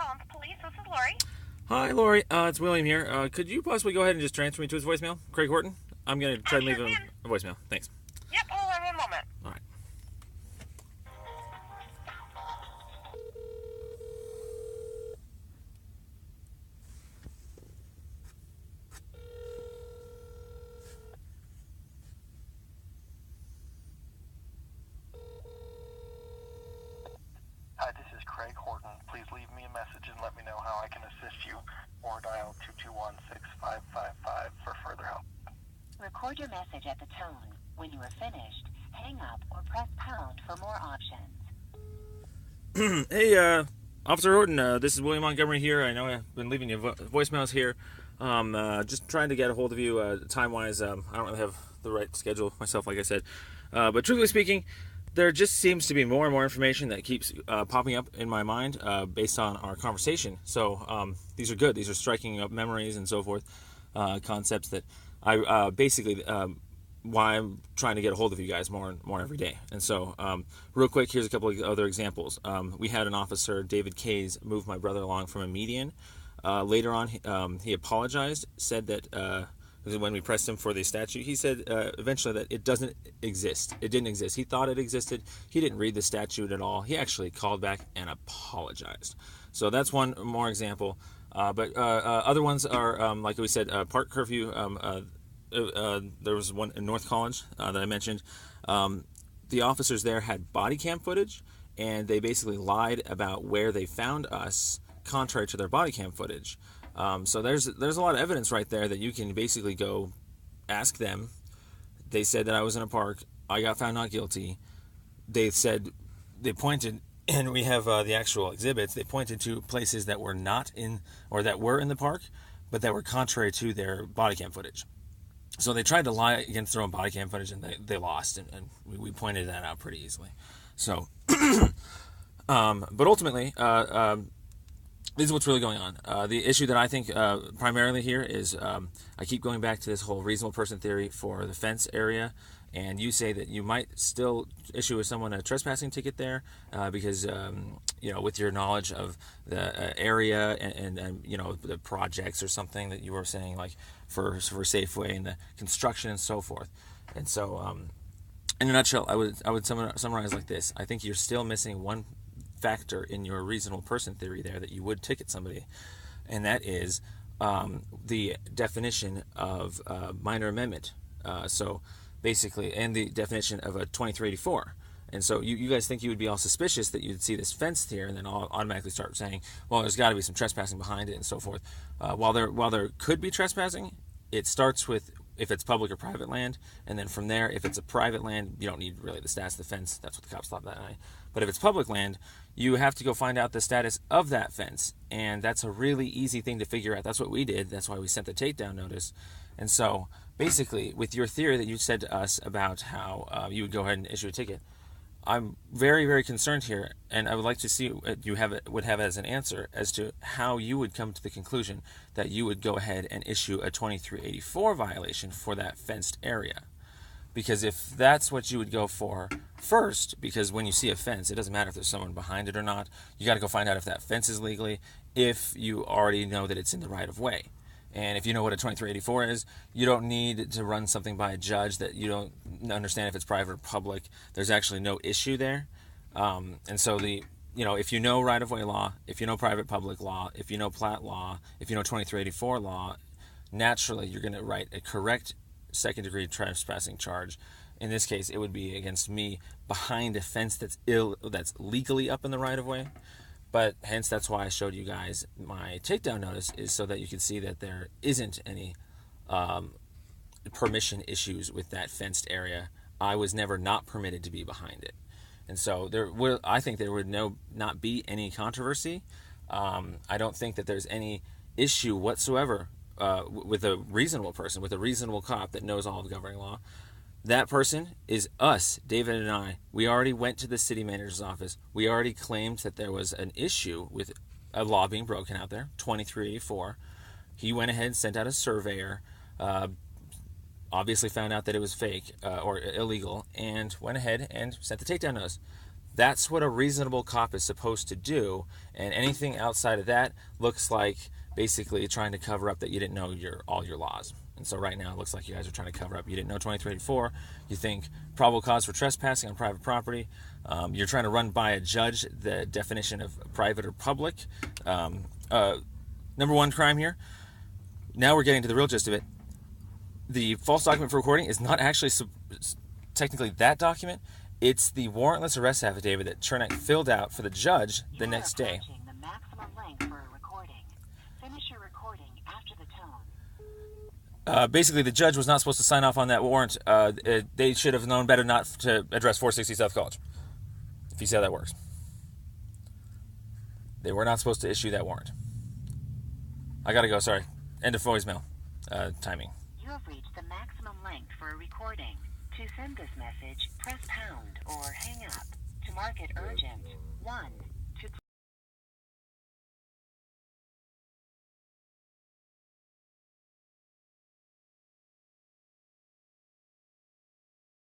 Collins Police. This is Lori. Hi, Lori. It's William here. Could you possibly go ahead and just transfer me to his voicemail? Craig Horton? I'm going to try to leave him a voicemail. Thanks. Yep, hold on one moment. All right. Hi, this is Craig Horton. Please leave me a message and let me know how I can assist you, or dial 221-6555 for further help. Record your message at the tone. When you are finished, hang up or press pound for more options. Hey, Officer Horton, this is William Montgomery here. I know I've been leaving you voicemails here. Just trying to get a hold of you time-wise. I don't really have the right schedule myself, like I said. But truthfully speaking, there just seems to be more and more information that keeps popping up in my mind based on our conversation. So these are good. These are striking up memories and so forth, concepts that I basically why I'm trying to get a hold of you guys more every day. And so real quick, here's a couple of other examples. We had an officer, David Kays, move my brother along from a median. Later on, he apologized, said that when we pressed him for the statute, he said eventually that it doesn't exist. It didn't exist. He thought it existed. He didn't read the statute at all. He actually called back and apologized. So that's one more example. But other ones are, like we said, park curfew. There was one in North College that I mentioned. The officers there had body cam footage, and they basically lied about where they found us, contrary to their body cam footage. So there's a lot of evidence right there that you can basically go ask them. They said that I was in a park. I got found not guilty. They said, they pointed, and we have the actual exhibits. They pointed to places that were not in, or that were in the park, but that were contrary to their body cam footage. So they tried to lie against their own body cam footage, and they lost, and we pointed that out pretty easily. So, but ultimately, this is what's really going on. The issue that I think primarily here is I keep going back to this whole reasonable person theory for the fence area, and you say that you might still issue someone a trespassing ticket there because, with your knowledge of the area and the projects or something that you were saying, like for Safeway and the construction and so forth. And so, in a nutshell, I would summarize like this. I think you're still missing one factor in your reasonable person theory there that you would ticket somebody, and that is the definition of minor amendment. So basically, and the definition of a 2384. And so you guys think you would be all suspicious that you'd see this fence here and then all automatically start saying, well, there's got to be some trespassing behind it and so forth. While there could be trespassing, it starts with if it's public or private land, and then from there, if it's a private land, you don't need really the status of the fence. That's what the cops thought that night. But if it's public land, you have to go find out the status of that fence, and that's a really easy thing to figure out. That's what we did. That's why we sent the takedown notice. And so, basically, with your theory that you said to us about how you would go ahead and issue a ticket, I'm very, very concerned here, and I would like to see what you would have as an answer as to how you would come to the conclusion that you would go ahead and issue a 2384 violation for that fenced area. Because if that's what you would go for first, because when you see a fence, it doesn't matter if there's someone behind it or not. You got to go find out if that fence is legally, if you already know that it's in the right of way. And if you know what a 2384 is, you don't need to run something by a judge that you don't understand if it's private or public. There's actually no issue there. And so if you know right of way law, if you know private public law, if you know plat law, if you know 2384 law, naturally you're going to write a correct second degree trespassing charge. In this case, it would be against me behind a fence that's legally up in the right of way. But hence, that's why I showed you guys my takedown notice, is so that you can see that there isn't any permission issues with that fenced area. I was never not permitted to be behind it. And so I think there would not be any controversy. I don't think that there's any issue whatsoever with a reasonable person, with a reasonable cop that knows all of governing law. That person is us, David and I. We already went to the city manager's office. We already claimed that there was an issue with a law being broken out there, 2384. He went ahead and sent out a surveyor, obviously found out that it was fake or illegal, and went ahead and sent the takedown notice. That's what a reasonable cop is supposed to do, and anything outside of that looks like basically trying to cover up that you didn't know all your laws. And so right now it looks like you guys are trying to cover up. You didn't know 2384. You think probable cause for trespassing on private property. You're trying to run by a judge the definition of private or public. Number one crime here. Now we're getting to the real gist of it. The false document for recording is not actually technically that document. It's the warrantless arrest affidavit that Chernak filled out for the judge the next day. The maximum length for a recording. Finish your recording after the tone. Basically, the judge was not supposed to sign off on that warrant. They should have known better not to address 460 South College, if you see how that works. They were not supposed to issue that warrant. I gotta go, sorry. End of voicemail. Timing. You have reached the maximum length for a recording. To send this message, press pound or hang up. To mark it urgent, 1.